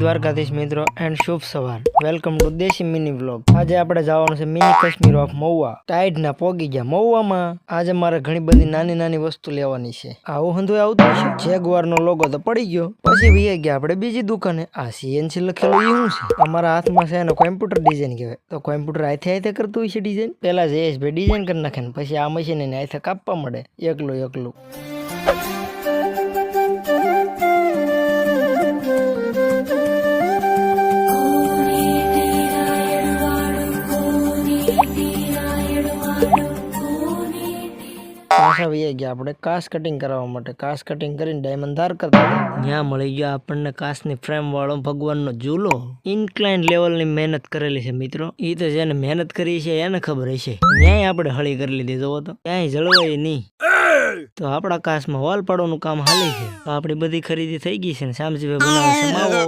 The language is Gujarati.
દ્વારકાધીશ મિત્રો એન્ડ શુભ સવાર. વેલકમ ટુ દેશી મિની વ્લોગ. આજે આપણે જવાનું છે મિની કાશ્મીર ઓફ મહુવા. ટાઈડ ના પોગી ગયા મહુવામાં. આજે મારે ઘણી બધી નાની નાની વસ્તુ લેવાની છે. આવું હંધું આવતું છે. જેગવાર નો લોગો તો પડી ગયો. પછી વી ગયા આપણે બીજી દુકાને. આ સીએનસી લખેલું એ શું છે? અમારા હાથમાં છે એનો કોમ્પ્યુટર ડિઝાઇન કહેવાય. તો કોમ્પ્યુટર હાથે કરતું હોય છે ડિઝાઇન. પેલા જયેશભાઈ ડિઝાઇન કરી નાખે ને પછી આ મશીન એને હાથે કાપવા મળે એકલું. પાછા વહી ગયા આપણે કાસ કટિંગ કરવા માટે. કાસ કટિંગ કરીને ડાયમંડ ધાર કરતા હતા. ત્યાં મળી ગયો આપણને કાસની ફ્રેમ વાળો ભગવાનનો ઝૂલો. ઇન્ક્લાઇન લેવલની મહેનત કરેલી છે મિત્રો. એ તો જેને મહેનત કરી છે એને ખબર હશે. ન્યાય આપણે હળી કરી લીધી જોવો તો ક્યાંય જળવાય નહીં. તો આપણા કાસમાં હોલ પાડવાનું કામ હાલે છે. તો આપણી બધી ખરીદી થઈ ગઈ છે ને શામજીભાઈ બનાવે છે માવો.